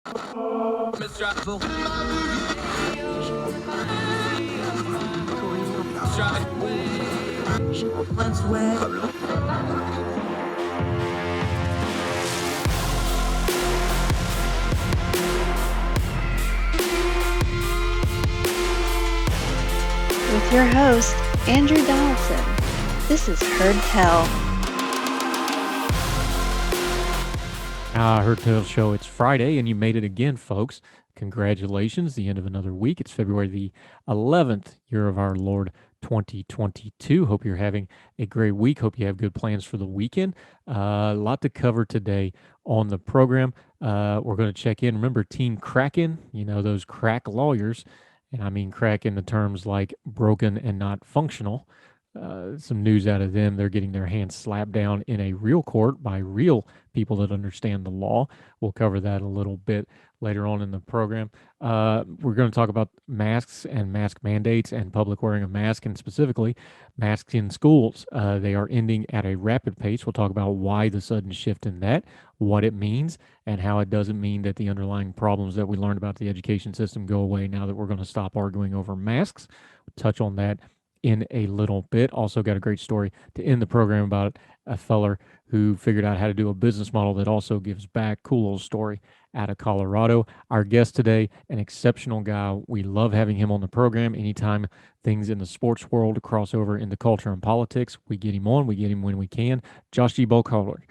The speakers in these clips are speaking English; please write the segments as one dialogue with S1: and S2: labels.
S1: With your host, Andrew Donaldson. This is Heard Tell.
S2: Heard Tell Show. It's Friday, and you made it again, folks. Congratulations, the end of another week. It's February the 11th, year of our Lord 2022. Hope you're having a great week. Hope you have good plans for the weekend. A lot to cover today on the program. We're going to check in. Remember Team Kraken, those crack lawyers. And I mean crack in the terms like broken and not functional. Some news out of them. They're getting their hands slapped down in a real court by real people that understand the law. We'll cover that a little bit later on in the program. We're going to talk about masks and mask mandates and public wearing of masks, and specifically masks in schools. They are ending at a rapid pace. We'll talk about why the sudden shift in that, what it means, and how it doesn't mean that the underlying problems that we learned about the education system go away now that we're going to stop arguing over masks. We'll touch on that in a little bit. Also got a great story to end the program about a feller who figured out how to do a business model that also gives back. Cool little story out of Colorado. Our guest today, an exceptional guy. We love having him on the program. Anytime things in the sports world cross over into culture and politics, we get him on. We get him when we can. Josh G. Buckhalter.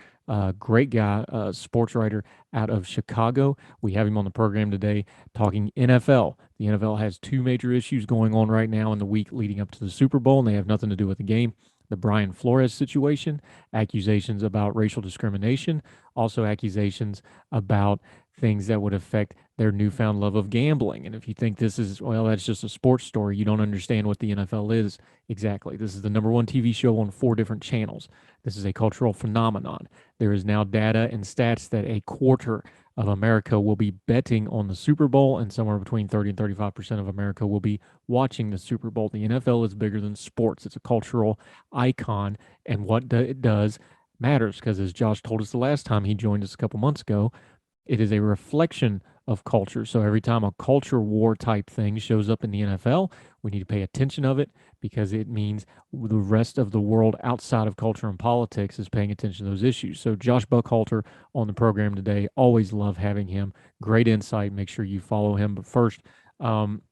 S2: Great guy, sports writer out of Chicago. We have him on the program today talking NFL. The NFL has two major issues going on right now in the week leading up to the Super Bowl, and they have nothing to do with the game. The Brian Flores situation, accusations about racial discrimination, also accusations about things that would affect their newfound love of gambling. And if you think this is, well, that's just a sports story, you don't understand what the NFL is exactly. This is the number one TV show on 4 different channels. This is a cultural phenomenon. There is now data and stats that a quarter of America will be betting on the Super Bowl, and somewhere between 30 and 35% of America will be watching the Super Bowl. The NFL is bigger than sports. It's a cultural icon, and what it does matters, because as Josh told us the last time he joined us a couple months ago, it is a reflection of culture. So every time a culture war type thing shows up in the NFL, we need to pay attention of it, because it means the rest of the world outside of culture and politics is paying attention to those issues. So Josh Buckhalter on the program today. Always love having him. Great insight. Make sure you follow him. But first,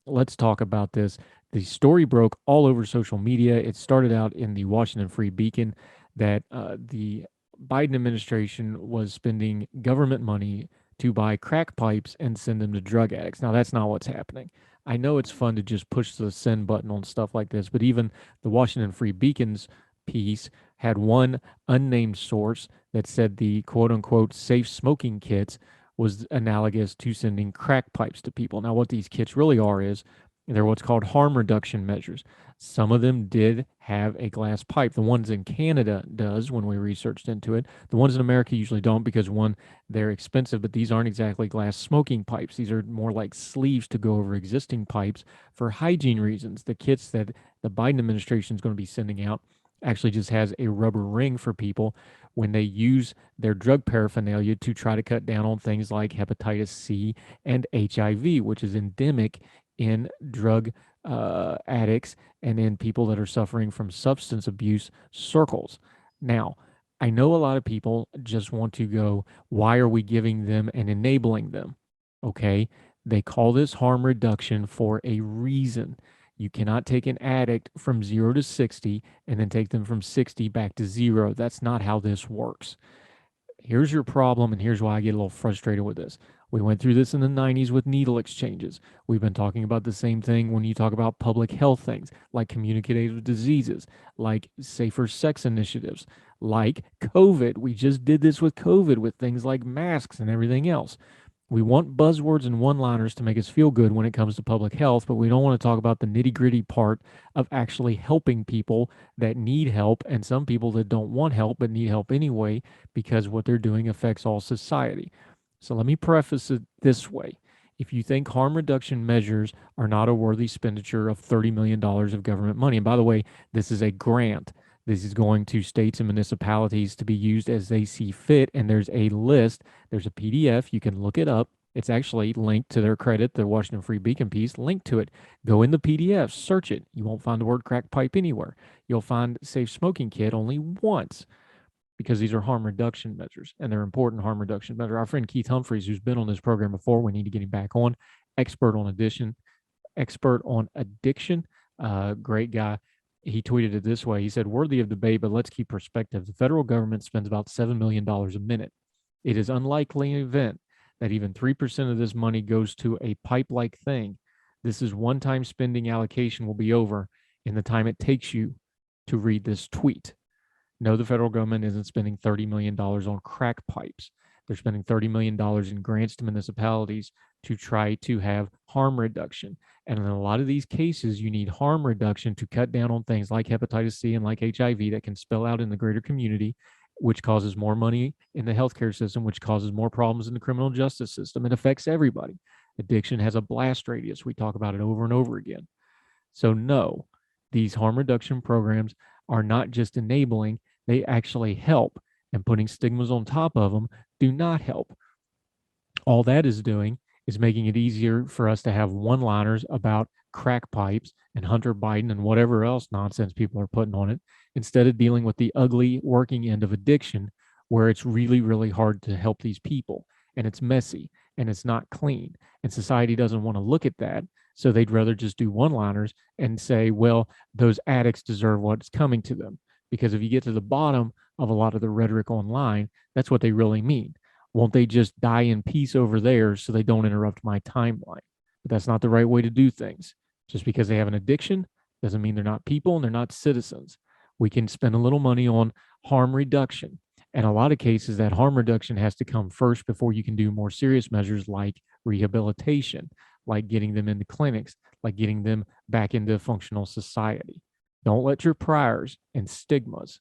S2: let's talk about this. The story broke all over social media. It started out in the Washington Free Beacon that the Biden administration was spending government money to buy crack pipes and send them to drug addicts. Now, that's not what's happening. I know it's fun to just push the send button on stuff like this, but even the Washington Free Beacon's piece had one unnamed source that said the quote unquote safe smoking kits was analogous to sending crack pipes to people. Now, what these kits really are is they're what's called harm reduction measures. Some of them did have a glass pipe. The ones in Canada does when we researched into it. The ones in America usually don't, because one, they're expensive, but these aren't exactly glass smoking pipes. These are more like sleeves to go over existing pipes for hygiene reasons. The kits that the Biden administration is going to be sending out actually just has a rubber ring for people when they use their drug paraphernalia to try to cut down on things like hepatitis C and HIV, which is endemic in drug addicts and in people that are suffering from substance abuse circles. Now, I know a lot of people just want to go, why are we giving them and enabling them? Okay, they call this harm reduction for a reason. You cannot take an addict from 0 to 60 and then take them from 60 back to 0. That's not how this works. Here's your problem, and here's why I get a little frustrated with this. We went through this in the 90s with needle exchanges. We've been talking about the same thing when you talk about public health things, like communicative diseases, like safer sex initiatives, like COVID. We just did this with COVID with things like masks and everything else. We want buzzwords and one-liners to make us feel good when it comes to public health, but we don't want to talk about the nitty-gritty part of actually helping people that need help, and some people that don't want help but need help anyway, because what they're doing affects all society. So let me preface it this way. If you think harm reduction measures are not a worthy expenditure of $30 million of government money, and by the way, this is a grant. This is going to states and municipalities to be used as they see fit, and there's a list, there's a PDF, you can look it up. It's actually linked to their credit, the Washington Free Beacon piece, linked to it. Go in the PDF, search it. You won't find the word crack pipe anywhere. You'll find safe smoking kit only once, because these are harm reduction measures, and they're important harm reduction measures. Our friend Keith Humphreys, who's been on this program before, we need to get him back on, expert on addiction, great guy. He tweeted it this way. He said, worthy of debate, but let's keep perspective. The federal government spends about $7 million a minute. It is unlikely an event that even 3% of this money goes to a pipe-like thing. This is one-time spending allocation will be over in the time it takes you to read this tweet. No, the federal government isn't spending $30 million on crack pipes. They're spending $30 million in grants to municipalities to try to have harm reduction. And in a lot of these cases, you need harm reduction to cut down on things like hepatitis C and like HIV that can spill out in the greater community, which causes more money in the healthcare system, which causes more problems in the criminal justice system. It affects everybody. Addiction has a blast radius. We talk about it over and over again. So no, these harm reduction programs are not just enabling, they actually help. And putting stigmas on top of them do not help. All that is doing is making it easier for us to have one-liners about crack pipes and Hunter Biden and whatever else nonsense people are putting on it, instead of dealing with the ugly working end of addiction, where it's really, really hard to help these people, and it's messy and it's not clean. And society doesn't want to look at that. So they'd rather just do one-liners and say, well, those addicts deserve what's coming to them. Because if you get to the bottom of a lot of the rhetoric online, that's what they really mean. Won't they just die in peace over there so they don't interrupt my timeline? But that's not the right way to do things. Just because they have an addiction doesn't mean they're not people and they're not citizens. We can spend a little money on harm reduction. And a lot of cases, that harm reduction has to come first before you can do more serious measures like rehabilitation, like getting them into clinics, like getting them back into functional society. Don't let your priors and stigmas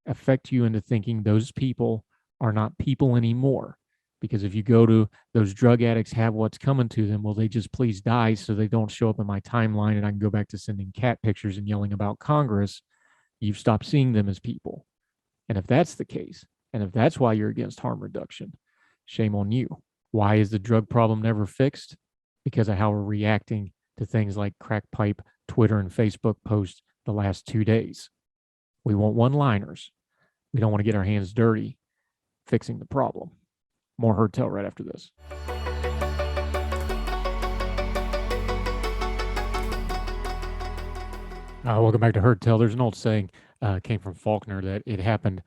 S2: affect you into thinking those people are not people anymore. Because if you go to those drug addicts have what's coming to them, will they just please die so they don't show up in my timeline and I can go back to sending cat pictures and yelling about Congress? You've stopped seeing them as people. And if that's the case, and if that's why you're against harm reduction, shame on you. Why is the drug problem never fixed? Because of how we're reacting to things like crack pipe, Twitter, and Facebook posts the last 2 days. We want one-liners. We don't want to get our hands dirty fixing the problem. More Herd Tell right after this. Welcome back to Herd Tell. There's an old saying, came from Faulkner, that it happened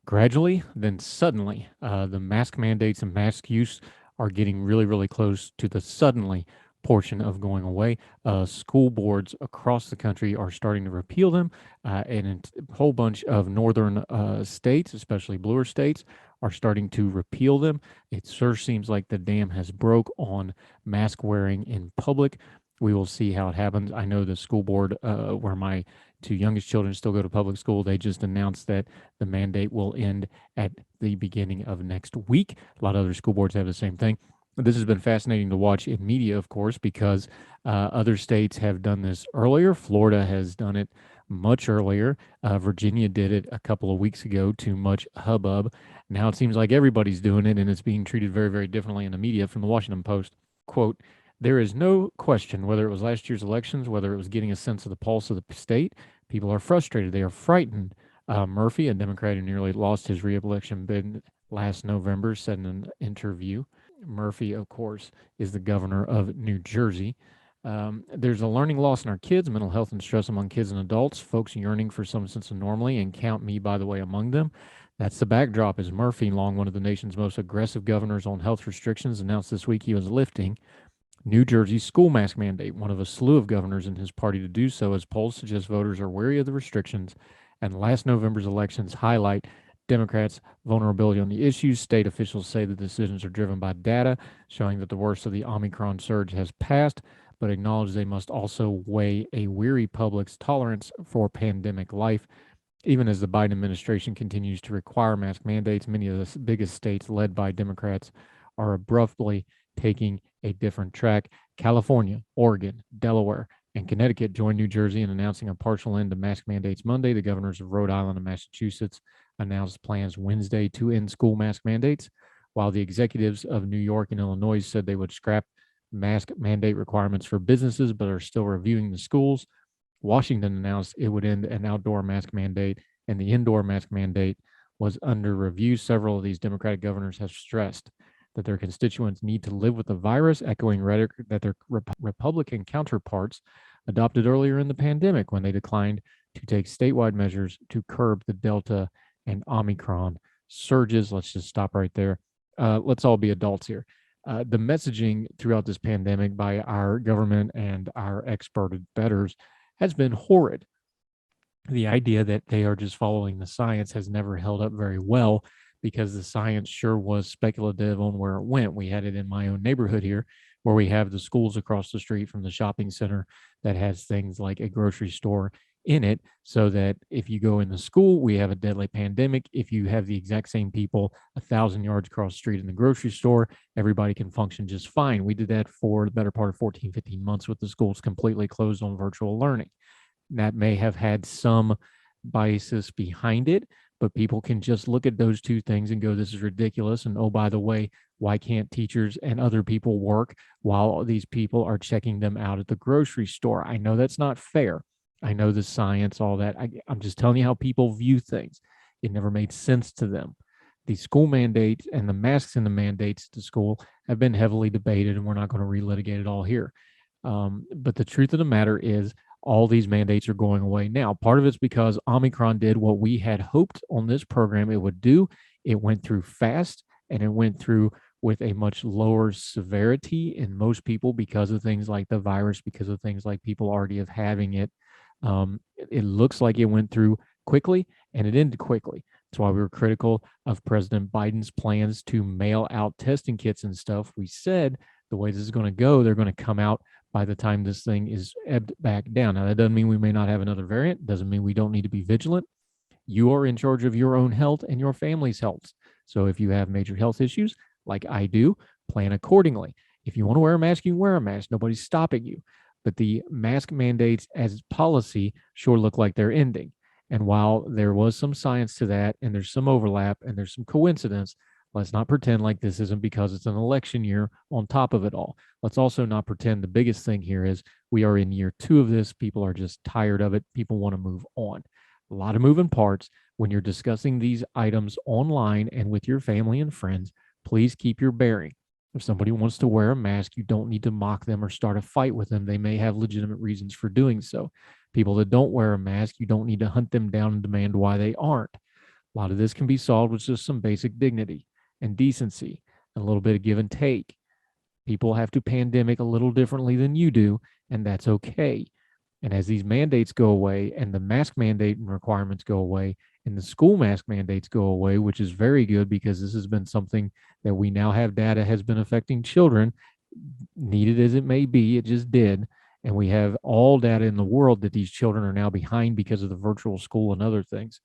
S2: gradually, then suddenly. The mask mandates and mask use are getting really, really close to the suddenly portion of going away. School boards across the country are starting to repeal them, and a whole bunch of northern states, especially bluer states, are starting to repeal them. It sure seems like the dam has broke on mask wearing in public. We will see how it happens. I know the school board, where my two youngest children still go to public school, they just announced that the mandate will end at the beginning of next week. A lot of other school boards have the same thing. This has been fascinating to watch in media, of course, because other states have done this earlier. Florida has done it much earlier. Virginia did it a couple of weeks ago to much hubbub. Now it seems like everybody's doing it, and it's being treated very, very differently in the media. From the Washington Post, quote, there is no question, whether it was last year's elections, whether it was getting a sense of the pulse of the state, people are frustrated. They are frightened. Murphy, a Democrat who nearly lost his re-election bid last November, said in an interview. Murphy, of course, is the governor of New Jersey. There's a learning loss in our kids, mental health and stress among kids and adults, folks yearning for some sense of normalcy, and count me, by the way, among them. That's the backdrop, as Murphy, long one of the nation's most aggressive governors on health restrictions, announced this week he was lifting New Jersey's school mask mandate, one of a slew of governors in his party to do so, as polls suggest voters are wary of the restrictions, and last November's elections highlight Democrats' vulnerability on the issues. State officials say the decisions are driven by data, showing that the worst of the Omicron surge has passed, but acknowledge they must also weigh a weary public's tolerance for pandemic life. Even as the Biden administration continues to require mask mandates, many of the biggest states led by Democrats are abruptly taking a different track. California, Oregon, Delaware, and Connecticut joined New Jersey in announcing a partial end to mask mandates Monday. The governors of Rhode Island and Massachusetts announced plans Wednesday to end school mask mandates. while the executives of New York and Illinois said they would scrap mask mandate requirements for businesses, but are still reviewing the schools. Washington announced it would end an outdoor mask mandate, and the indoor mask mandate was under review. Several of these Democratic governors have stressed that their constituents need to live with the virus, echoing rhetoric that their Republican counterparts adopted earlier in the pandemic when they declined to take statewide measures to curb the Delta and Omicron surges. Let's just stop right there. Let's all be adults here. The messaging throughout this pandemic by our government and our expert betters has been horrid. The idea that they are just following the science has never held up very well, because the science sure was speculative on where it went. We had it in my own neighborhood here, where we have the schools across the street from the shopping center that has things like a grocery store in it, so that if you go in the school, we have a deadly pandemic. If you have the exact same people 1,000 yards across the street in the grocery store, everybody can function just fine. We did that for the better part of 14, 15 months with the schools completely closed on virtual learning. That may have had some biases behind it, but people can just look at those two things and go, this is ridiculous. And oh, by the way, why can't teachers and other people work while these people are checking them out at the grocery store? I know that's not fair. I know the science, all that. I'm just telling you how people view things. It never made sense to them. The school mandates and the masks and the mandates to school have been heavily debated, and we're not going to relitigate it all here. But the truth of the matter is, all these mandates are going away now. Part of it's because Omicron did what we had hoped on this program it would do. It went through fast, and it went through with a much lower severity in most people because of things like the virus, because of things like people already have having it. It looks like it went through quickly, and it ended quickly. That's why we were critical of President Biden's plans to mail out testing kits and stuff. We said the way this is going to go, they're going to come out by the time this thing is ebbed back down. Now, that doesn't mean we may not have another variant. Doesn't mean we don't need to be vigilant. You are in charge of your own health and your family's health. So if you have major health issues, like I do, plan accordingly. If you want to wear a mask, you can wear a mask. Nobody's stopping you. But the mask mandates as policy sure look like they're ending. And while there was some science to that, and there's some overlap, and there's some coincidence, let's not pretend like this isn't because it's an election year on top of it all. Let's also not pretend the biggest thing here is we are in year 2 of this. People are just tired of it. People want to move on. A lot of moving parts. When you're discussing these items online and with your family and friends, please keep your bearing. If somebody wants to wear a mask, you don't need to mock them or start a fight with them. They may have legitimate reasons for doing so. People that don't wear a mask, you don't need to hunt them down and demand why they aren't. A lot of this can be solved with just some basic dignity and decency, and a little bit of give and take. People have to pandemic a little differently than you do, and that's okay. And as these mandates go away, and the mask mandate requirements go away, and the school mask mandates go away, which is very good because this has been something that we now have data has been affecting children, needed as it may be, it just did. And we have all data in the world that these children are now behind because of the virtual school and other things.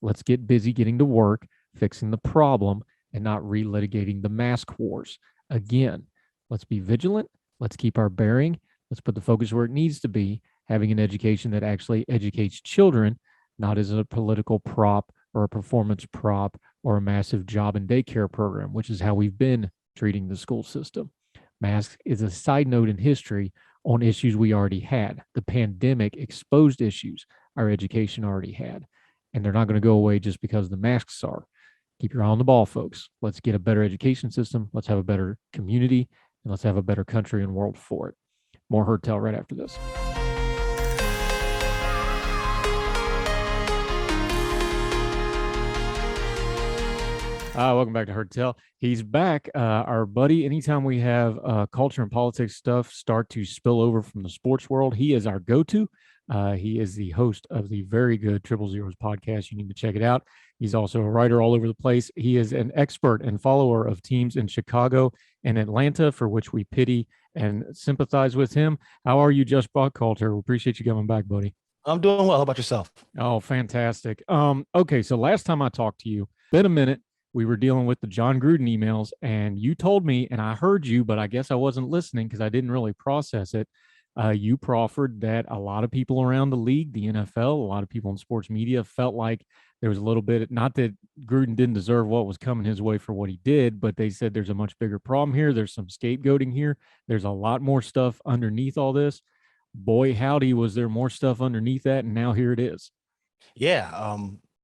S2: Let's get busy getting to work, fixing the problem, and not relitigating the mask wars. Again, let's be vigilant. Let's keep our bearing. Let's put the focus where it needs to be, having an education that actually educates children, not as a political prop or a performance prop or a massive job and daycare program, which is how we've been treating the school system. Masks is a side note in history on issues we already had. The pandemic exposed issues our education already had, and they're not going to go away just because the masks are. Keep your eye on the ball, folks. Let's get a better education system. Let's have a better community, and let's have a better country and world for it. More Heard Tell right after this. Welcome back to Heard Tell. He's back, our buddy. Anytime we have culture and politics stuff start to spill over from the sports world, he is our go-to. He is the host of the very good Triple Zeros podcast. You need to check it out. He's also a writer all over the place. He is an expert and follower of teams in Chicago and Atlanta, for which we pity and sympathize with him. How are you, Josh Buckhalter? We appreciate you coming back, buddy.
S3: I'm doing well. How about yourself?
S2: Oh, fantastic. Okay, so last time I talked to you, been a minute. We were dealing with the John Gruden emails, and you told me, and I heard you, but I guess I wasn't listening because I didn't really process it. You proffered that a lot of people around the league, the NFL, a lot of people in sports media felt like There was a little bit, not that Gruden didn't deserve what was coming his way for what he did, but they said there's a much bigger problem here. There's some scapegoating here. There's a lot more stuff underneath all this. Boy, howdy, was there more stuff underneath that, and now here it is.
S3: Yeah,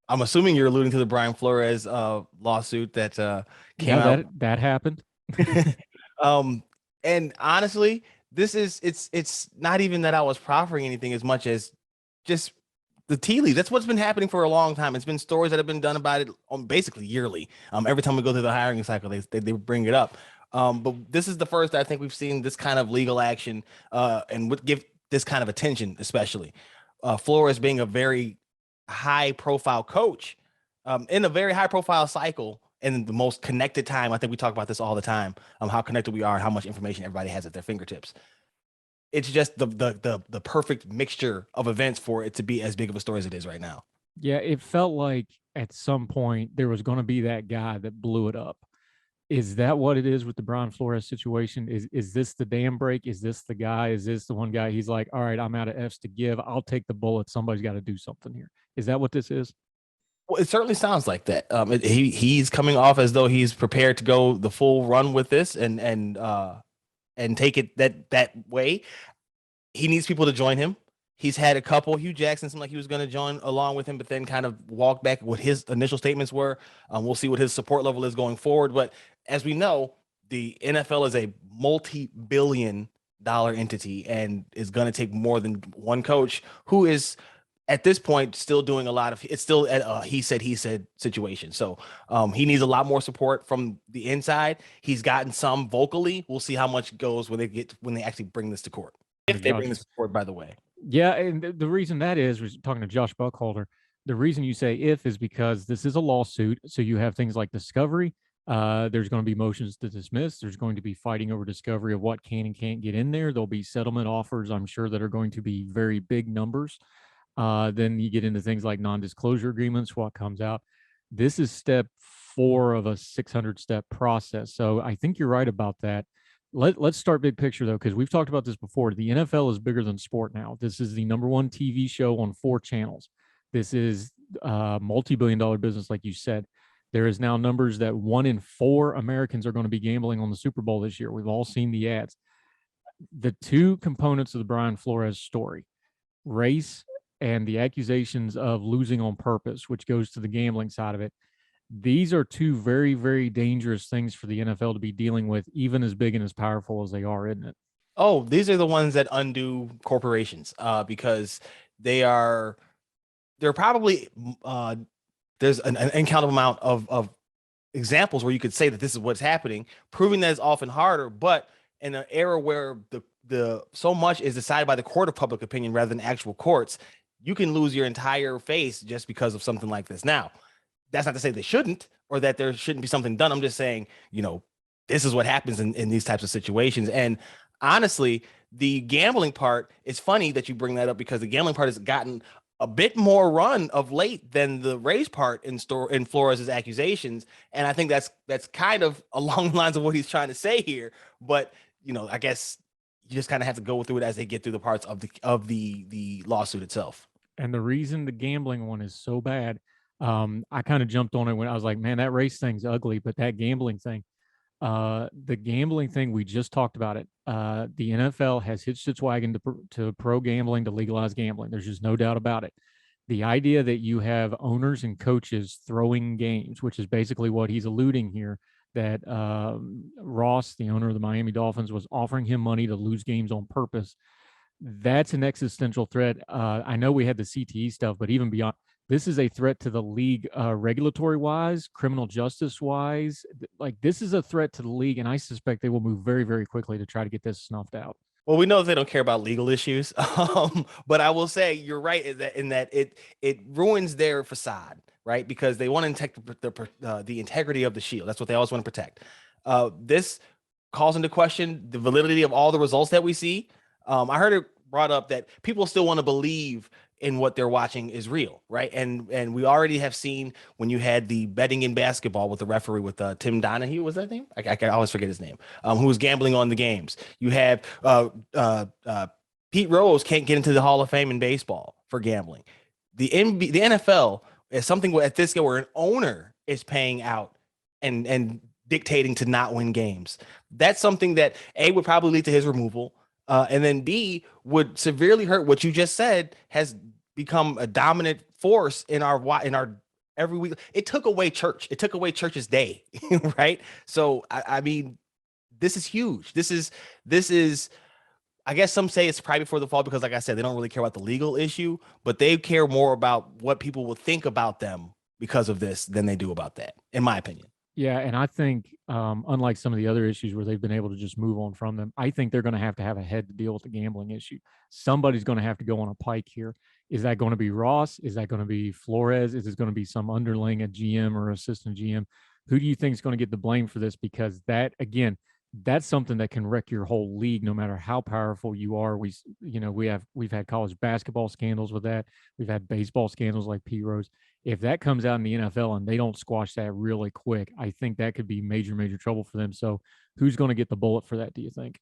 S3: I'm assuming you're alluding to the Brian Flores lawsuit that came
S2: Yeah,
S3: out.
S2: that happened.
S3: um, and honestly, it's not even that I was proffering anything as much as just the tea leaves. That's what's been happening for a long time. It's been stories that have been done about it basically yearly. Every time we go through the hiring cycle, they bring it up. But this is the first I think we've seen this kind of legal action and would give this kind of attention, especially Flores being a very high profile coach in a very high profile cycle in the most connected time. I think we talk about this all the time, how connected we are and how much information everybody has at their fingertips. It's just the perfect mixture of events for it to be as big of a story as it is right now.
S2: Yeah, it felt like at some point there was going to be that guy that blew it up. Is that what it is with the Brian Flores situation? Is this the dam break? Is this the guy? Is this the one guy? He's like, all right, I'm out of F's to give. I'll take the bullet. Somebody's got to do something here. Is that what this is?
S3: Well, it certainly sounds like that. He's coming off as though he's prepared to go the full run with this and take it that way. He needs people to join him. He's had a couple. Hugh Jackson seemed like he was going to join along with him, but then kind of walk back what his initial statements were. We'll see what his support level is going forward. But as we know, the NFL is a multi-billion-dollar entity and is going to take more than one coach who is at this point still doing a lot of it's still at a he said situation. So he needs a lot more support from the inside. He's gotten some vocally. We'll see how much goes when they actually bring this to court. If they bring this to court, by the way.
S2: Yeah, and the reason that is, was talking to Josh Buckhalter, the reason you say if is because this is a lawsuit. So you have things like discovery. There's going to be motions to dismiss. There's going to be fighting over discovery of what can and can't get in there. There'll be settlement offers, I'm sure, that are going to be very big numbers. Then you get into things like non-disclosure agreements, what comes out. This is step 4 of a 600-step process. So I think you're right about that. Let's start big picture, though, because we've talked about this before. The NFL is bigger than sport now. This is the #1 TV show on 4 channels. This is a multi-billion-dollar business, like you said. There is now numbers that 1 in 4 Americans are going to be gambling on the Super Bowl this year. We've all seen the ads. The 2 components of the Brian Flores story, race and the accusations of losing on purpose, which goes to the gambling side of it. These are 2 very, very dangerous things for the NFL to be dealing with, even as big and as powerful as they are, isn't it?
S3: Oh, these are the ones that undo corporations because they're probably there's an uncountable amount of examples where you could say that this is what's happening. Proving that is often harder, but in an era where the so much is decided by the court of public opinion rather than actual courts, you can lose your entire face just because of something like this. Now, that's not to say they shouldn't or that there shouldn't be something done. I'm just saying, this is what happens in these types of situations. And honestly, the gambling part, it's funny that you bring that up because the gambling part has gotten a bit more run of late than the race part in Flores' accusations. And I think that's kind of along the lines of what he's trying to say here. But, I guess you just kind of have to go through it as they get through the parts of the lawsuit itself.
S2: And the reason the gambling one is so bad, I kind of jumped on it when I was like, man, that race thing's ugly, but that gambling thing, the gambling thing, we just talked about it. The NFL has hitched its wagon to pro gambling, to legalize gambling. There's just no doubt about it. The idea that you have owners and coaches throwing games, which is basically what he's alluding here, that Ross, the owner of the Miami Dolphins, was offering him money to lose games on purpose. That's an existential threat. I know we had the CTE stuff, but even beyond, this is a threat to the league, regulatory wise, criminal justice wise. Like, this is a threat to the league, and I suspect they will move very, very quickly to try to get this snuffed out.
S3: Well, we know they don't care about legal issues, but I will say you're right in that it ruins their facade, right? Because they want to protect the integrity of the shield. That's what they always want to protect. This calls into question the validity of all the results that we see. I heard it brought up that people still want to believe in what they're watching is real, right? And we already have seen when you had the betting in basketball with the referee with Tim Donahue, was that name? I always forget his name. Who was gambling on the games. You have Pete Rose can't get into the Hall of Fame in baseball for gambling. The NFL It's something at this scale where an owner is paying out and dictating to not win games. That's something that A, would probably lead to his removal, and then B, would severely hurt what you just said has become a dominant force in our every week. It took away church. It took away church's day, right? So I mean, this is huge. This is I guess some say it's probably before the fall because, like I said, they don't really care about the legal issue, but they care more about what people will think about them because of this than they do about that, in my opinion.
S2: Yeah, and I think, unlike some of the other issues where they've been able to just move on from them, I think they're going to have a head to deal with the gambling issue. Somebody's going to have to go on a pike here. Is that going to be Ross? Is that going to be Flores? Is it going to be some underling, a GM or assistant GM? Who do you think is going to get the blame for this? Because that, again, that's something that can wreck your whole league, no matter how powerful you are. We've had college basketball scandals with that. We've had baseball scandals like P Rose. If that comes out in the NFL and they don't squash that really quick, I think that could be major, major trouble for them. So who's going to get the bullet for that, do you think?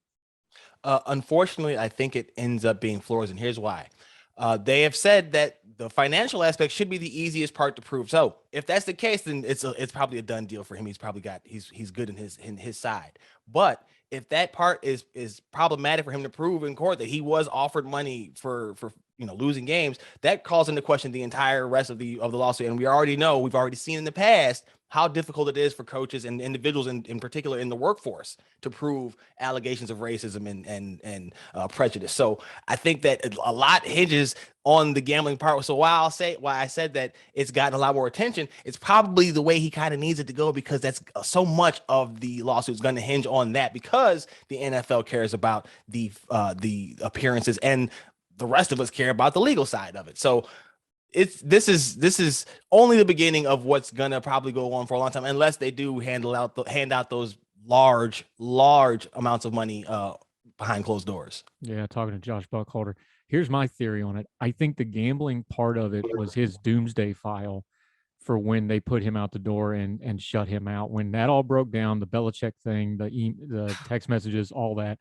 S3: Unfortunately, I think it ends up being Flores, and here's why. They have said that the financial aspect should be the easiest part to prove. So if that's the case, then it's probably a done deal for him. He's good in his side. But if that part is problematic for him to prove in court that he was offered money for losing games, that calls into question the entire rest of the lawsuit. And we've already seen in the past how difficult it is for coaches and individuals in particular in the workforce to prove allegations of racism and prejudice. So I think that a lot hinges on the gambling part. So why I said that it's gotten a lot more attention, it's probably the way he kind of needs it to go, because that's so much of the lawsuit is going to hinge on that, because the NFL cares about the appearances and the rest of us care about the legal side of it. So this is only the beginning of what's gonna probably go on for a long time, unless they do hand out those large amounts of money behind closed doors.
S2: Yeah, talking to Josh Buckhalter. Here's my theory on it. I think the gambling part of it was his doomsday file for when they put him out the door and shut him out. When that all broke down, the Belichick thing, the text messages, all that,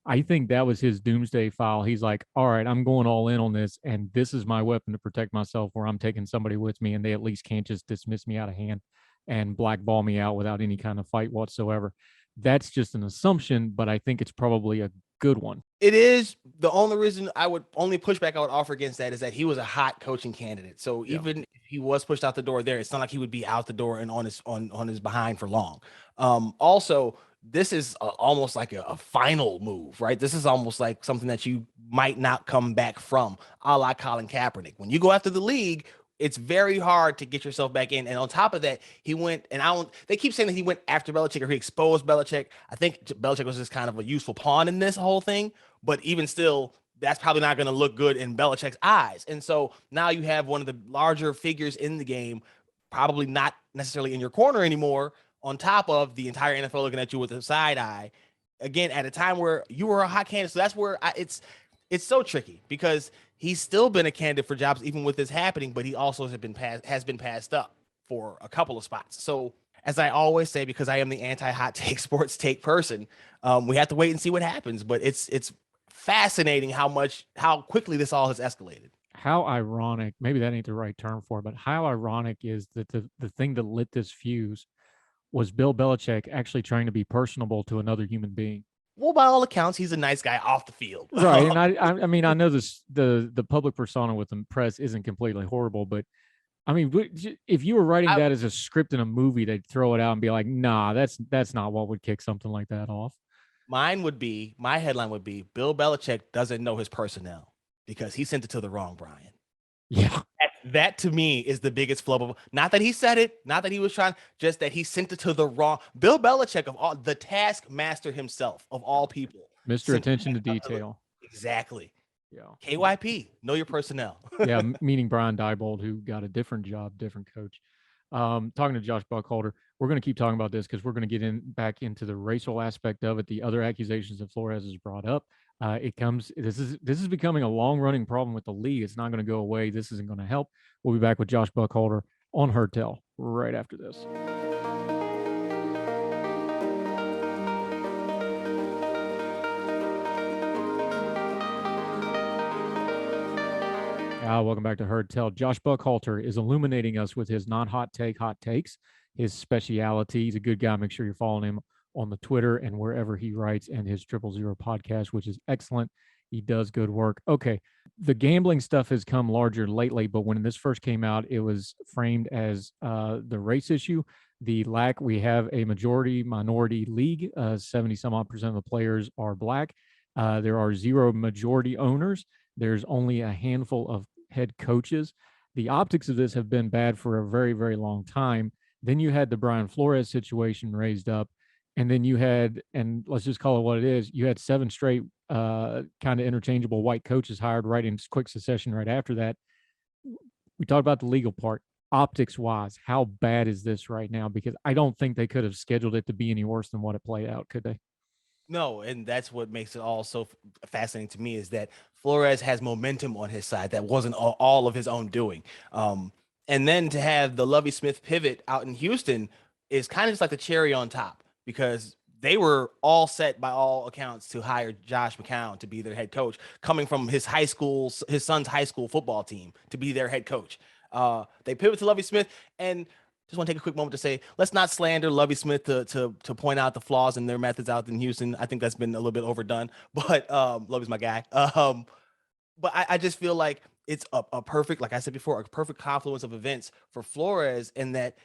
S2: I think that was his doomsday file. He's like, all right, I'm going all in on this, and this is my weapon to protect myself, where I'm taking somebody with me, and they at least can't just dismiss me out of hand and blackball me out without any kind of fight whatsoever. That's just an assumption, but I think it's probably a good one.
S3: It is. The only reason I would offer against that is that he was a hot coaching candidate. So even if he was pushed out the door there, it's not like he would be out the door and on his behind for long. Also, this is almost like a final move, right? This is almost like something that you might not come back from, a la Colin Kaepernick. When you go after the league, it's very hard to get yourself back in. And on top of that, he went, and they keep saying that he went after Belichick or he exposed Belichick. I think Belichick was just kind of a useful pawn in this whole thing. But even still, that's probably not going to look good in Belichick's eyes. And so now you have one of the larger figures in the game, probably not necessarily in your corner anymore, on top of the entire NFL looking at you with a side eye. Again, at a time where you were a hot candidate. So that's where it's so tricky, because he's still been a candidate for jobs even with this happening, but he also has been passed up for a couple of spots. So as I always say, because I am the anti-hot take sports take person, we have to wait and see what happens. But it's fascinating how quickly this all has escalated.
S2: How ironic, maybe that ain't the right term for it, but how ironic is that the thing that lit this fuse was Bill Belichick actually trying to be personable to another human being.
S3: Well, by all accounts, he's a nice guy off the field.
S2: Right. And I mean, I know the public persona with the press isn't completely horrible, but I mean, if you were writing that as a script in a movie, they'd throw it out and be like, nah, that's not what would kick something like that off.
S3: My headline would be, Bill Belichick doesn't know his personnel because he sent it to the wrong Brian.
S2: Yeah.
S3: That to me is the biggest flub of, not that he said it, not that he was trying, just that he sent it to the wrong. Bill Belichick, of all, the taskmaster himself of all people,
S2: Mr. Attention to Detail.
S3: Exactly.
S2: Yeah.
S3: KYP, know your personnel.
S2: Yeah, meaning Brian Diebold, who got a different job, different coach. Talking to Josh Buckhalter, we're going to keep talking about this because we're going to get back into the racial aspect of it, the other accusations that Flores has brought up. This is becoming a long running problem with the league. It's not going to go away. This isn't going to help. We'll be back with Josh Buckhalter on Herd Tell right after this. Welcome back to Heard Tell. Josh Buckhalter is illuminating us with his non-hot take hot takes, his speciality. He's a good guy. Make sure you're following him on the Twitter and wherever he writes, and his 000 podcast, which is excellent. He does good work. Okay, the gambling stuff has come larger lately, but when this first came out, it was framed as the race issue. The lack, we have a majority minority league, 70 some odd percent of the players are black. There are 0 majority owners. There's only a handful of head coaches. The optics of this have been bad for a very, very long time. Then you had the Brian Flores situation raised up. And then you had, and let's just call it what it is, you had 7 straight kind of interchangeable white coaches hired right in quick succession right after that. We talked about the legal part. Optics wise, how bad is this right now? Because I don't think they could have scheduled it to be any worse than what it played out, could they?
S3: No, and that's what makes it all so fascinating to me is that Flores has momentum on his side that wasn't all of his own doing. And then to have the Lovie Smith pivot out in Houston is kind of just like the cherry on top because they were all set by all accounts to hire Josh McCown to be their head coach, coming from his son's high school football team to be their head coach. They pivot to Lovie Smith, and just want to take a quick moment to say, let's not slander Lovie Smith to point out the flaws in their methods out in Houston. I think that's been a little bit overdone, but Lovie's my guy. But I just feel like it's a perfect, like I said before, a perfect confluence of events for Flores in that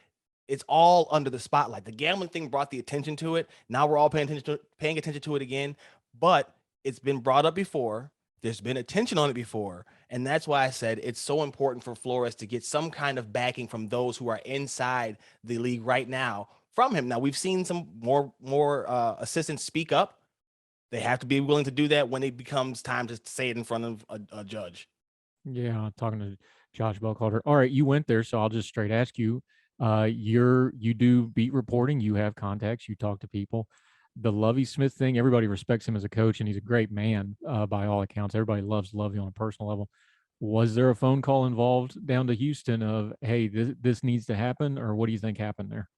S3: it's all under the spotlight. The gambling thing brought the attention to it. Now we're all paying attention to it again, but it's been brought up before. There's been attention on it before. And that's why I said it's so important for Flores to get some kind of backing from those who are inside the league right now from him. Now, we've seen some more assistants speak up. They have to be willing to do that when it becomes time to say it in front of a judge.
S2: Yeah, talking to Josh Buckhalter. All right, you went there, so I'll just straight ask you. You do beat reporting, you have contacts, you talk to people. The Lovie Smith thing, everybody respects him as a coach, and he's a great man by all accounts. Everybody loves Lovie on a personal level. Was there a phone call involved down to Houston of, hey, this needs to happen, or what do you think happened there?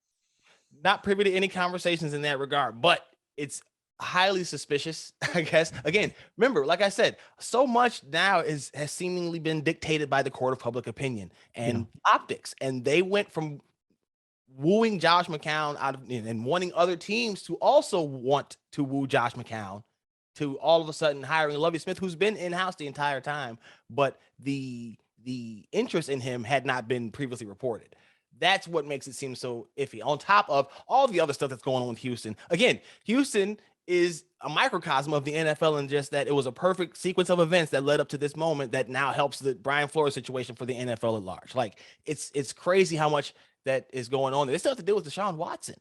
S3: Not privy to any conversations in that regard, but it's highly suspicious, I guess. Again, remember, like I said, so much now has seemingly been dictated by the court of public opinion and optics. And they went from wooing Josh McCown out of and wanting other teams to also want to woo Josh McCown to all of a sudden hiring Lovie Smith, who's been in-house the entire time, but the interest in him had not been previously reported. That's what makes it seem so iffy. On top of all the other stuff that's going on with Houston. Again, Houston is a microcosm of the NFL and just that it was a perfect sequence of events that led up to this moment that now helps the Brian Flores situation for the NFL at large. Like it's crazy how much that is going on. It's stuff to do with Deshaun Watson.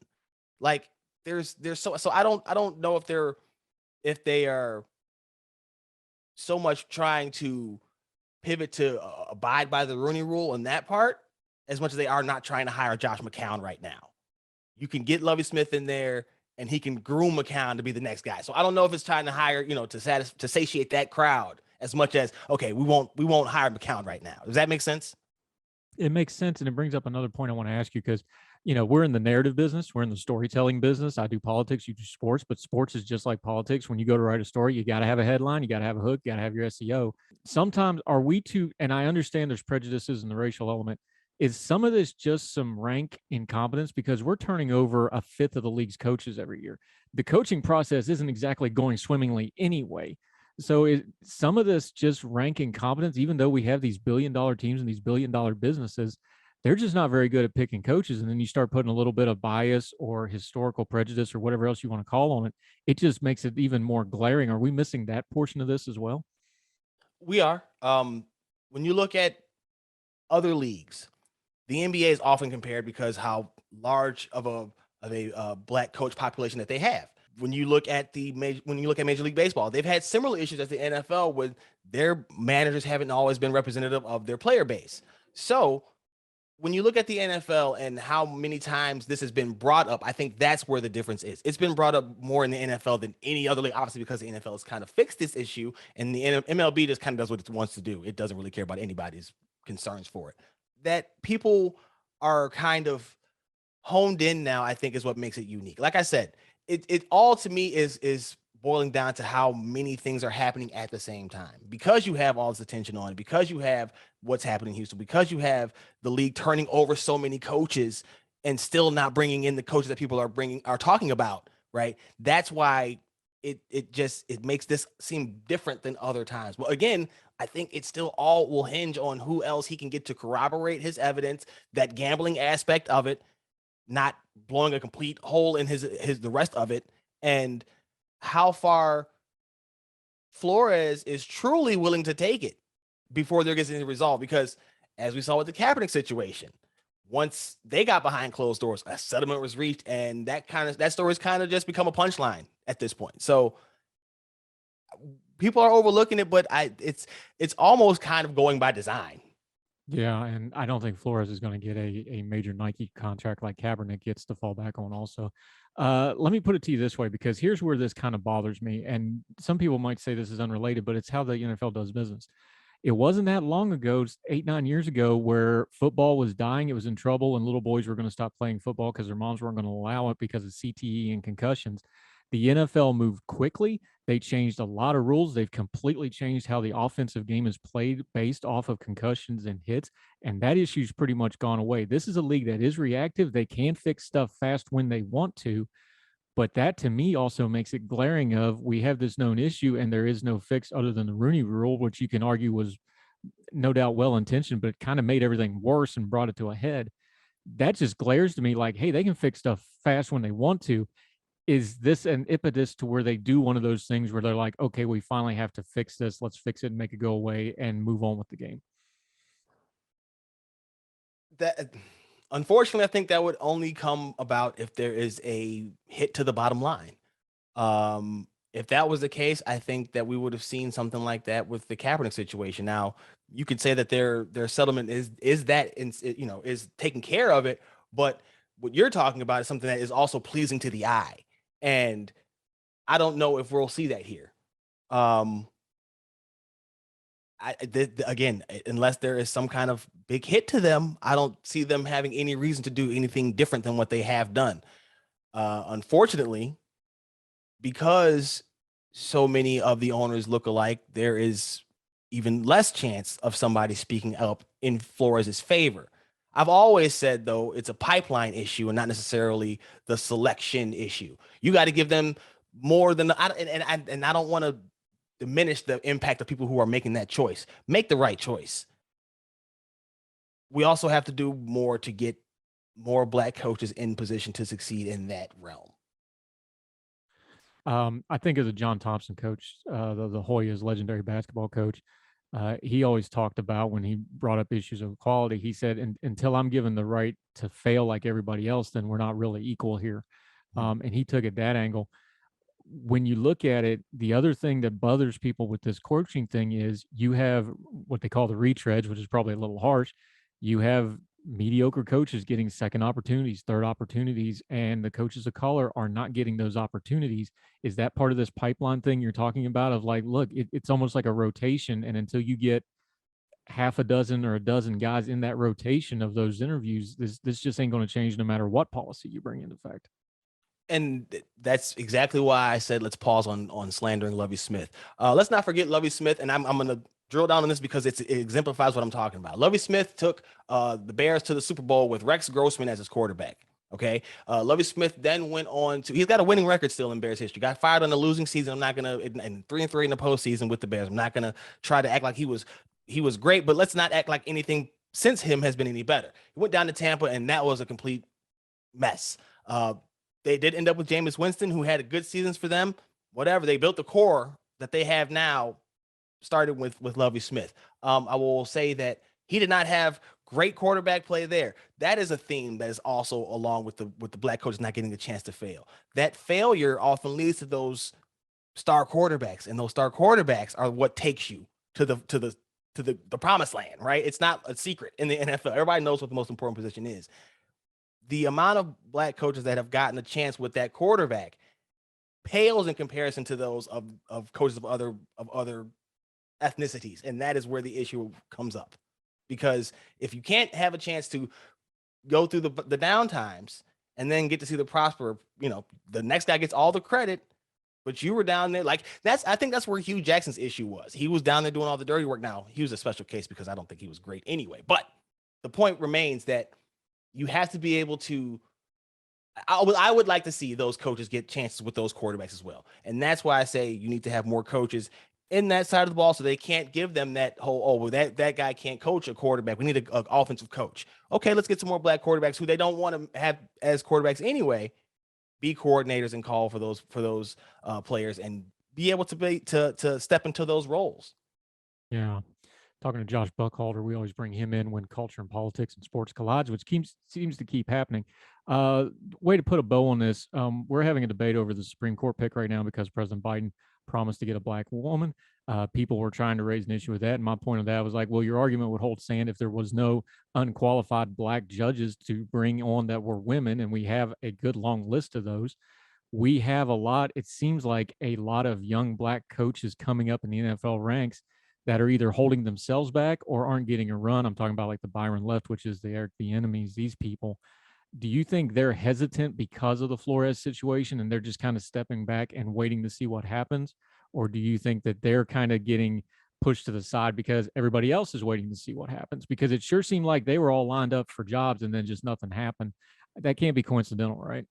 S3: Like there's so I don't know if they are so much trying to pivot to abide by the Rooney Rule in that part as much as they are not trying to hire Josh McCown right now. You can get Lovie Smith in there and he can groom McCown to be the next guy. So I don't know if it's trying to hire, to satiate that crowd as much as, okay, we won't hire McCown right now. Does that make sense?
S2: It makes sense. And it brings up another point I want to ask you because, we're in the narrative business. We're in the storytelling business. I do politics, you do sports, but sports is just like politics. When you go to write a story, you got to have a headline, you got to have a hook, you got to have your SEO. Sometimes are we too, and I understand there's prejudices in the racial element. Is some of this just some rank incompetence because we're turning over a fifth of the league's coaches every year? The coaching process isn't exactly going swimmingly anyway. So is some of this just rank incompetence, even though we have these billion-dollar teams and these billion-dollar businesses, they're just not very good at picking coaches. And then you start putting a little bit of bias or historical prejudice or whatever else you want to call on it. It just makes it even more glaring. Are we missing that portion of this as well?
S3: We are. When you look at other leagues, the NBA is often compared because how large of a black coach population that they have. When you look at Major League Baseball, they've had similar issues as the NFL with their managers haven't always been representative of their player base. So when you look at the NFL and how many times this has been brought up, I think that's where the difference is. It's been brought up more in the NFL than any other league, obviously, because the NFL has kind of fixed this issue and the MLB just kind of does what it wants to do. It doesn't really care about anybody's concerns for it. That people are kind of honed in now, I think, is what makes it unique. Like I said, it all to me is boiling down to how many things are happening at the same time. Because you have all this attention on it, because you have what's happening in Houston, because you have the league turning over so many coaches and still not bringing in the coaches that people are talking about, right? That's why it makes this seem different than other times. Well, again, I think it still all will hinge on who else he can get to corroborate his evidence, that gambling aspect of it, not blowing a complete hole in his the rest of it, and how far Flores is truly willing to take it before there gets any resolve. Because as we saw with the Kaepernick situation, once they got behind closed doors, a settlement was reached, and that story's kind of just become a punchline at this point. So people are overlooking it, but it's almost kind of going by design.
S2: Yeah, and I don't think Flores is going to get a major Nike contract like Kaepernick gets to fall back on also. Let me put it to you this way, because here's where this kind of bothers me. And some people might say this is unrelated, but it's how the NFL does business. It wasn't that long ago, 8-9 years ago, where football was dying. It was in trouble, and little boys were going to stop playing football because their moms weren't going to allow it because of CTE and concussions. The NFL moved quickly. They changed a lot of rules. They've completely changed how the offensive game is played based off of concussions and hits, and that issue's pretty much gone away. This is a league that is reactive. They can fix stuff fast when they want to, but that to me also makes it glaring of we have this known issue and there is no fix other than the Rooney Rule, which you can argue was no doubt well-intentioned, but it kind of made everything worse and brought it to a head. That just glares to me like, hey, they can fix stuff fast when they want to. Is this an impetus to where they do one of those things where they're like, okay, we finally have to fix this. Let's fix it and make it go away and move on with the game?
S3: That, unfortunately, I think that would only come about if there is a hit to the bottom line. If that was the case, I think that we would have seen something like that with the Kaepernick situation. Now, you could say that their settlement is taking care of it, but what you're talking about is something that is also pleasing to the eye, and I don't know if we'll see that here. Again, unless there is some kind of big hit to them, I don't see them having any reason to do anything different than what they have done. Unfortunately, because so many of the owners look alike, there is even less chance of somebody speaking up in Flores' favor. I've always said, though, it's a pipeline issue and not necessarily the selection issue. You got to give them more than and I don't want to diminish the impact of people who are making that choice. Make the right choice. We also have to do more to get more Black coaches in position to succeed in that realm.
S2: I think as a John Thompson coach, the Hoyas legendary basketball coach, he always talked about when he brought up issues of equality, he said, until I'm given the right to fail like everybody else, then we're not really equal here. And he took it that angle. When you look at it, the other thing that bothers people with this coaching thing is you have what they call the retreads, which is probably a little harsh. You have mediocre coaches getting second opportunities, third opportunities, and the coaches of color are not getting those opportunities. Is that part of this pipeline thing you're talking about of like, look, it's almost like a rotation, and until you get half a dozen or a dozen guys in that rotation of those interviews, this just ain't going to change no matter what policy you bring into effect.
S3: And that's exactly why I said let's pause on slandering Lovie Smith. Let's not forget Lovie Smith, and I'm going to drill down on this because it exemplifies what I'm talking about. Lovie Smith took the Bears to the Super Bowl with Rex Grossman as his quarterback. Okay. Lovie Smith then went on to, he's got a winning record still in Bears history. Got fired on the losing season. I'm not going to, and 3-3 in the postseason with the Bears. I'm not going to try to act like he was great, but let's not act like anything since him has been any better. He went down to Tampa, and that was a complete mess. They did end up with Jameis Winston, who had good seasons for them. Whatever, they built the core that they have now, started with Lovie Smith. I will say that he did not have great quarterback play there. That is a theme that is also along with the Black coaches not getting a chance to fail. That failure often leads to those star quarterbacks, and those star quarterbacks are what takes you to the promised land, right? It's not a secret in the NFL. Everybody knows what the most important position is. The amount of Black coaches that have gotten a chance with that quarterback pales in comparison to those of coaches of other ethnicities, and that is where the issue comes up. Because if you can't have a chance to go through the down times and then get to see the prosper, the next guy gets all the credit. But you were down there like I think that's where Hugh Jackson's issue was. He was down there doing all the dirty work. Now, he was a special case because I don't think he was great anyway. But the point remains that you have to be able to. I would like to see those coaches get chances with those quarterbacks as well. And that's why I say you need to have more coaches in that side of the ball so they can't give them that whole, oh, well, that guy can't coach a quarterback. We need an offensive coach. Okay, let's get some more black quarterbacks who they don't want to have as quarterbacks anyway. Be coordinators and call for those players and be able to step into those roles.
S2: Yeah. Talking to Josh Buckhalter, we always bring him in when culture and politics and sports collides, which seems to keep happening. Way to put a bow on this. We're having a debate over the Supreme Court pick right now because President Biden promised to get a black woman. People were trying to raise an issue with that. And my point of that was like, well, your argument would hold sand if there was no unqualified black judges to bring on that were women. And we have a good long list of those. We have a lot, it seems like a lot of young black coaches coming up in the NFL ranks that are either holding themselves back or aren't getting a run. I'm talking about like the Byron Left, which is the Eric the Enemies, these people. Do you think they're hesitant because of the Flores situation and they're just kind of stepping back and waiting to see what happens? Or do you think that they're kind of getting pushed to the side because everybody else is waiting to see what happens? Because it sure seemed like they were all lined up for jobs and then just nothing happened. That can't be coincidental, right?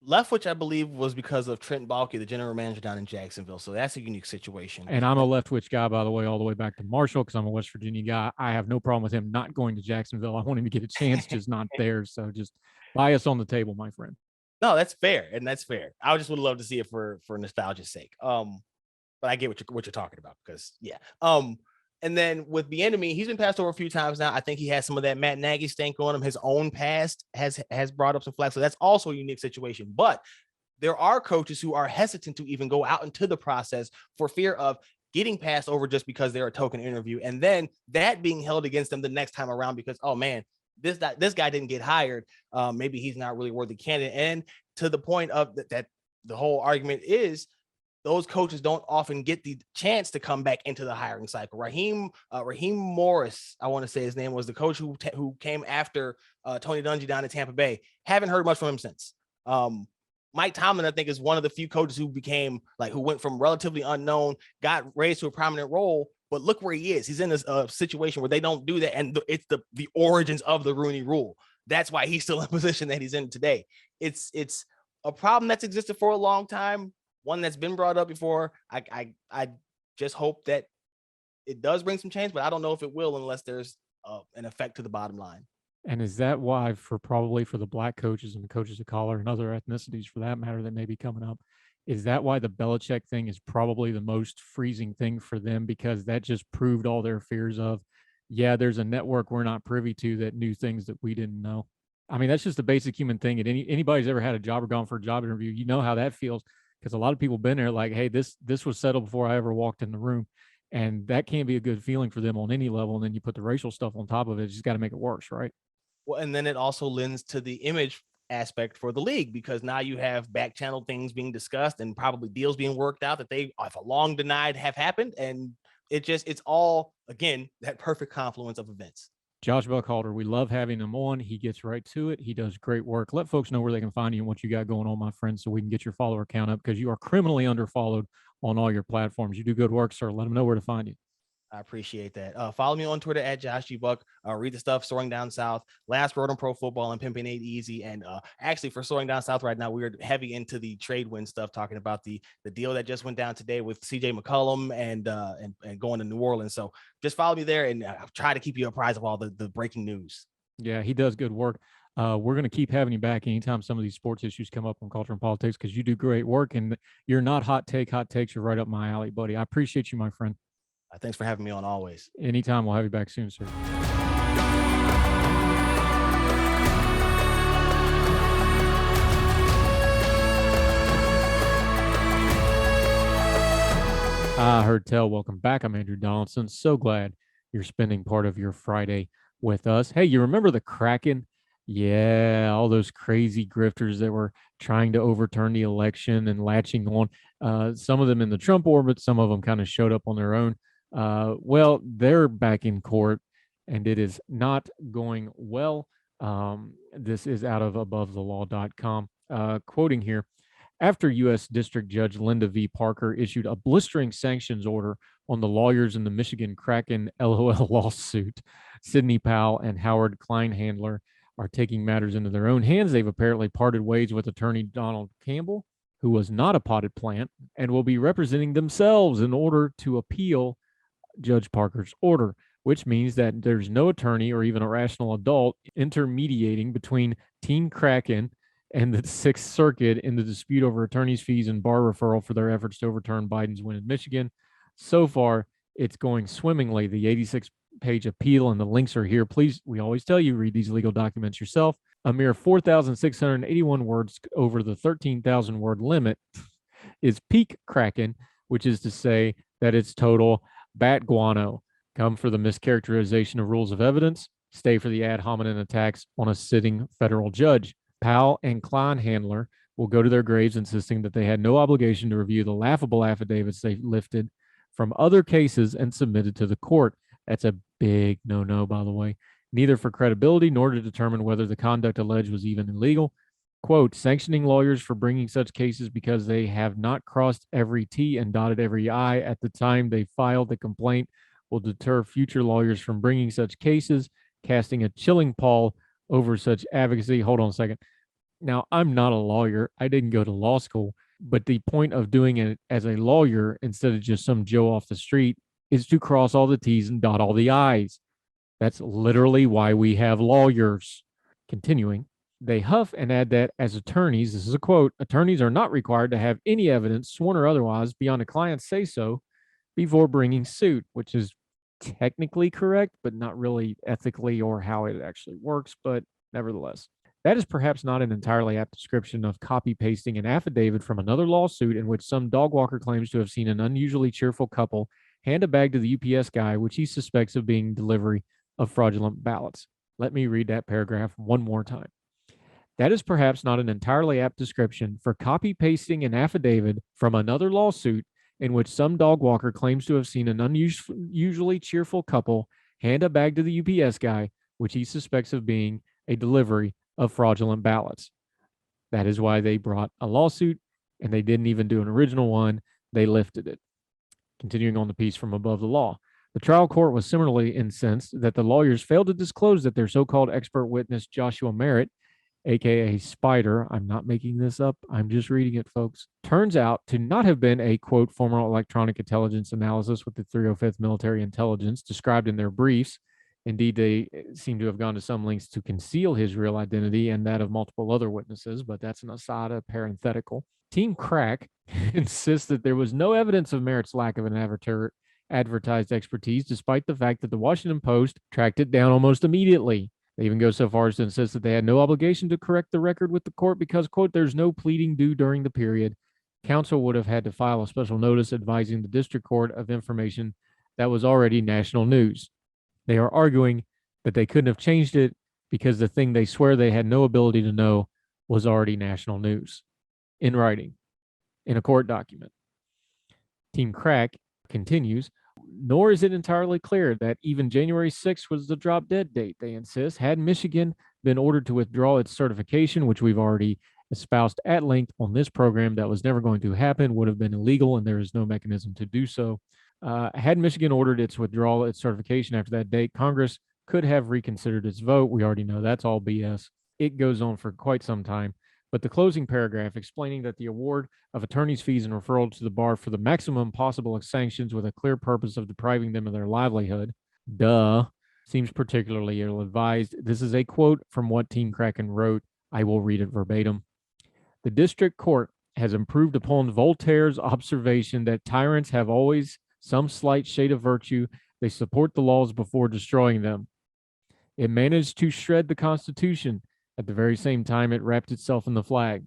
S3: Leftwich, I believe, was because of Trent Baalke, the general manager down in Jacksonville. So that's a unique situation.
S2: And I'm a Leftwich guy, by the way, all the way back to Marshall because I'm a West Virginia guy. I have no problem with him not going to Jacksonville. I want him to get a chance, just not there. So just bias on the table, my friend.
S3: No, that's fair, and that's fair. I just would love to see it for nostalgia's sake. But I get what you're talking about because yeah. And then with the enemy, he's been passed over a few times now. I think he has some of that Matt Nagy stank on him. His own past has brought up some flack, so that's also a unique situation. But there are coaches who are hesitant to even go out into the process for fear of getting passed over just because they're a token interview, and then that being held against them the next time around because, oh man, this guy didn't get hired. Maybe he's not really worthy candidate. And to the point of that the whole argument is those coaches don't often get the chance to come back into the hiring cycle. Raheem Morris, I want to say his name, was the coach who came after Tony Dungy down in Tampa Bay. Haven't heard much from him since. Mike Tomlin, I think, is one of the few coaches who who went from relatively unknown, got raised to a prominent role. But look where he is. He's in this situation where they don't do that. And it's the origins of the Rooney Rule. That's why he's still in the position that he's in today. It's a problem that's existed for a long time. One that's been brought up before. I just hope that it does bring some change, but I don't know if it will unless there's an effect to the bottom line.
S2: And is that why probably for the black coaches and the coaches of color and other ethnicities for that matter that may be coming up, is that why the Belichick thing is probably the most freezing thing for them? Because that just proved all their fears of, yeah, there's a network we're not privy to that knew things that we didn't know. I mean, that's just a basic human thing. And anybody's ever had a job or gone for a job interview, you know how that feels. Because a lot of people been there like, hey, this was settled before I ever walked in the room. And that can't be a good feeling for them on any level. And then you put the racial stuff on top of it. It's just got to make it worse, right?
S3: Well, and then it also lends to the image aspect for the league because now you have back channel things being discussed and probably deals being worked out that they have long denied have happened. And it's all, again, that perfect confluence of events.
S2: Josh Buckhalter, we love having him on. He gets right to it. He does great work. Let folks know where they can find you and what you got going on, my friend, so we can get your follower count up because you are criminally underfollowed on all your platforms. You do good work, sir. Let them know where to find you.
S3: I appreciate that. Follow me on Twitter at Josh G. Buck. Read the stuff, Soaring Down South, Last Word on Pro Football, and Pimping Ain't Easy. And actually, for Soaring Down South right now, we're heavy into the trade win stuff, talking about the deal that just went down today with CJ McCollum and going to New Orleans. So just follow me there, and I'll try to keep you apprised of all the breaking news.
S2: Yeah, he does good work. We're going to keep having you back anytime some of these sports issues come up on culture and politics because you do great work, and you're not hot takes. You're right up my alley, buddy. I appreciate you, my friend.
S3: Thanks for having me on always.
S2: Anytime. We'll have you back soon, sir. I heard tell. Welcome back. I'm Andrew Donaldson. So glad you're spending part of your Friday with us. Hey, you remember the Kraken? Yeah, all those crazy grifters that were trying to overturn the election and latching on. Some of them in the Trump orbit, some of them kind of showed up on their own. Well, they're back in court and it is not going well. This is out of abovethelaw.com. Quoting here, after U.S. District Judge Linda V. Parker issued a blistering sanctions order on the lawyers in the Michigan Kraken LOL lawsuit. Sidney Powell and Howard Kleinhandler are taking matters into their own hands. They've apparently parted ways with attorney Donald Campbell, who was not a potted plant, and will be representing themselves in order to appeal Judge Parker's order, which means that there's no attorney or even a rational adult intermediating between Team Kraken and the Sixth Circuit in the dispute over attorney's fees and bar referral for their efforts to overturn Biden's win in Michigan. So far, it's going swimmingly. The 86-page appeal and the links are here. Please, we always tell you, read these legal documents yourself. A mere 4,681 words over the 13,000 word limit is peak Kraken, which is to say that it's total bat guano. Come for the mischaracterization of rules of evidence, stay for the ad hominem attacks on a sitting federal judge. Powell and Kleinhandler will go to their graves insisting that they had no obligation to review the laughable affidavits they lifted from other cases and submitted to the court. That's a big no-no, by the way, neither for credibility nor to determine whether the conduct alleged was even illegal. Quote, sanctioning lawyers for bringing such cases because they have not crossed every T and dotted every I at the time they filed the complaint will deter future lawyers from bringing such cases, casting a chilling pall over such advocacy. Hold on a second. Now, I'm not a lawyer. I didn't go to law school, but the point of doing it as a lawyer instead of just some Joe off the street is to cross all the T's and dot all the I's. That's literally why we have lawyers. Continuing, they huff and add that as attorneys, this is a quote, attorneys are not required to have any evidence, sworn or otherwise, beyond a client's say-so before bringing suit, which is technically correct, but not really ethically or how it actually works, but nevertheless. That is perhaps not an entirely apt description of copy-pasting an affidavit from another lawsuit in which some dog walker claims to have seen an unusually cheerful couple hand a bag to the UPS guy, which he suspects of being delivery of fraudulent ballots. Let me read that paragraph one more time. That is perhaps not an entirely apt description for copy-pasting an affidavit from another lawsuit in which some dog walker claims to have seen an unusually cheerful couple hand a bag to the UPS guy, which he suspects of being a delivery of fraudulent ballots. That is why they brought a lawsuit, and they didn't even do an original one. They lifted it. Continuing on the piece from Above the Law. The trial court was similarly incensed that the lawyers failed to disclose that their so-called expert witness, Joshua Merritt, aka Spider, I'm not making this up, I'm just reading it, folks, turns out to not have been a, quote, former electronic intelligence analysis with the 305th Military Intelligence described in their briefs. Indeed, they seem to have gone to some lengths to conceal his real identity and that of multiple other witnesses, but that's an aside, a parenthetical. Team Crack insists that there was no evidence of Merritt's lack of an advertised expertise, despite the fact that the Washington Post tracked it down almost immediately. They even go so far as to insist that they had no obligation to correct the record with the court because, quote, there's no pleading due during the period. Counsel would have had to file a special notice advising the district court of information that was already national news. They are arguing that they couldn't have changed it because the thing they swear they had no ability to know was already national news. In writing, in a court document. Team Crack continues, nor is it entirely clear that even January 6th was the drop dead date, they insist. Had Michigan been ordered to withdraw its certification, which we've already espoused at length on this program, that was never going to happen, would have been illegal, and there is no mechanism to do so. Had Michigan ordered its withdrawal, its certification after that date, Congress could have reconsidered its vote. We already know that's all BS. It goes on for quite some time. But the closing paragraph explaining that the award of attorney's fees and referral to the bar for the maximum possible sanctions with a clear purpose of depriving them of their livelihood, seems particularly ill-advised. This is a quote from what Team Kraken wrote. I will read it verbatim. The district court has improved upon Voltaire's observation that tyrants have always some slight shade of virtue. They support the laws before destroying them. It managed to shred the Constitution. At the very same time, it wrapped itself in the flag.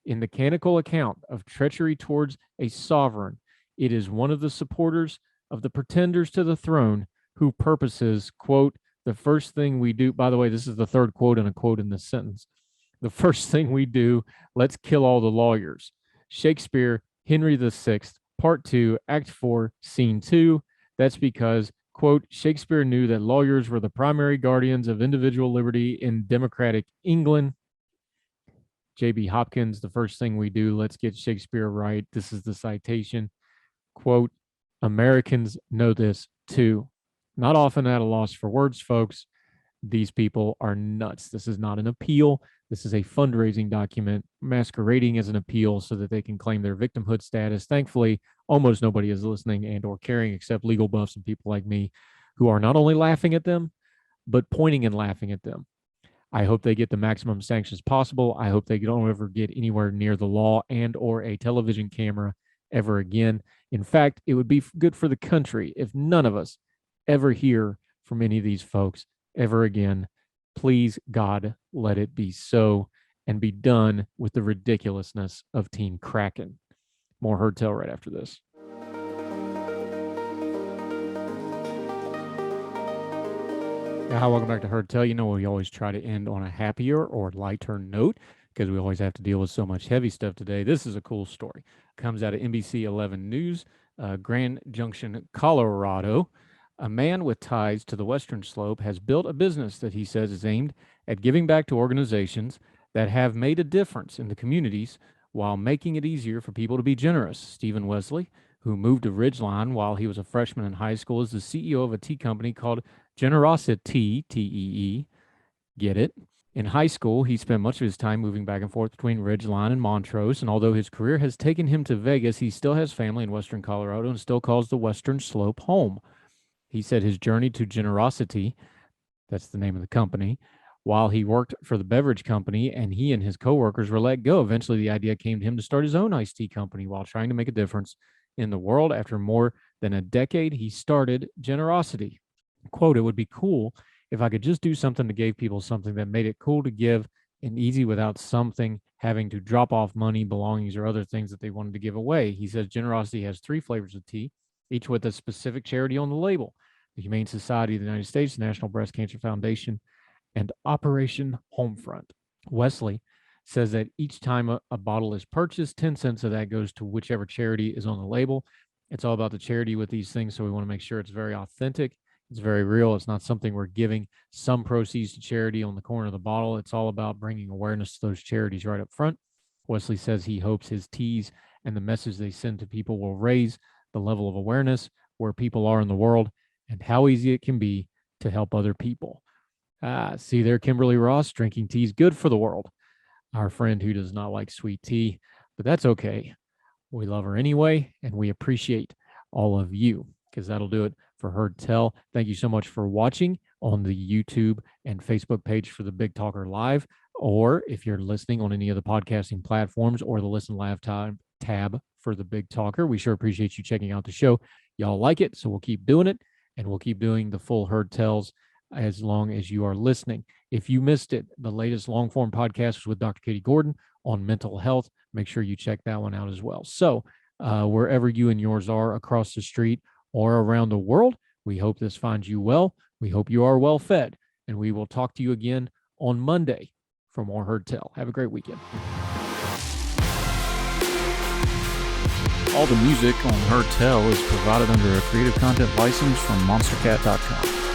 S2: In the canonical account of treachery towards a sovereign, it is one of the supporters of the pretenders to the throne who purposes, quote, the first thing we do, by the way, this is the third quote and a quote in this sentence. The first thing we do, let's kill all the lawyers. Shakespeare, Henry VI, Part 2, Act 4, Scene 2. That's because, quote, Shakespeare knew that lawyers were the primary guardians of individual liberty in democratic England. J.B. Hopkins, the first thing we do, let's get Shakespeare right. This is the citation. Quote, Americans know this too. Not often at a loss for words, folks. These people are nuts. This is not an appeal. This is a fundraising document masquerading as an appeal so that they can claim their victimhood status. Thankfully, almost nobody is listening and or caring except legal buffs and people like me who are not only laughing at them, but pointing and laughing at them. I hope they get the maximum sanctions possible. I hope they don't ever get anywhere near the law and or a television camera ever again. In fact, it would be good for the country if none of us ever hear from any of these folks ever again. Please, God, let it be so and be done with the ridiculousness of Team Kraken. More Herd Tell right after this. Hi, welcome back to Herd Tell. You know, we always try to end on a happier or lighter note because we always have to deal with so much heavy stuff today. This is a cool story. Comes out of NBC 11 News, Grand Junction, Colorado. A man with ties to the Western Slope has built a business that he says is aimed at giving back to organizations that have made a difference in the communities while making it easier for people to be generous. Stephen Wesley, who moved to Ridgeline while he was a freshman in high school, is the CEO of a tea company called Generosity, T-E-E. Get it? In high school, he spent much of his time moving back and forth between Ridgeline and Montrose, and although his career has taken him to Vegas, he still has family in Western Colorado and still calls the Western Slope home. He said his journey to Generosity, that's the name of the company, while he worked for the beverage company and he and his coworkers were let go. Eventually, the idea came to him to start his own iced tea company while trying to make a difference in the world. After more than a decade, he started Generosity. Quote, it would be cool if I could just do something to give people something that made it cool to give and easy without something having to drop off money, belongings, or other things that they wanted to give away. He says Generosity has 3 flavors of tea, each with a specific charity on the label: the Humane Society of the United States, the National Breast Cancer Foundation, and Operation Homefront. Wesley says that each time a bottle is purchased, 10 cents of that goes to whichever charity is on the label. It's all about the charity with these things, so we want to make sure it's very authentic. It's very real. It's not something we're giving some proceeds to charity on the corner of the bottle. It's all about bringing awareness to those charities right up front. Wesley says he hopes his teas and the message they send to people will raise the level of awareness where people are in the world and how easy it can be to help other people. See there, Kimberly Ross, drinking tea is good for the world. Our friend who does not like sweet tea, but that's okay. We love her anyway, and we appreciate all of you, because that'll do it for Herd Tell. Thank you so much for watching on the YouTube and Facebook page for the Big Talker Live, or if you're listening on any of the podcasting platforms or the Listen Live tab for the Big Talker. We sure appreciate you checking out the show. Y'all like it, so we'll keep doing it, and we'll keep doing the full Herd Tells as long as you are listening. If you missed it, the latest long-form podcast was with Dr. Katie Gordon on mental health. Make sure you check that one out as well. So wherever you and yours are across the street or around the world, we hope this finds you well. We hope you are well fed, and we will talk to you again on Monday for more Herd Tell. Have a great weekend.
S4: All the music on Herd Tell is provided under a Creative Content license from monstercat.com.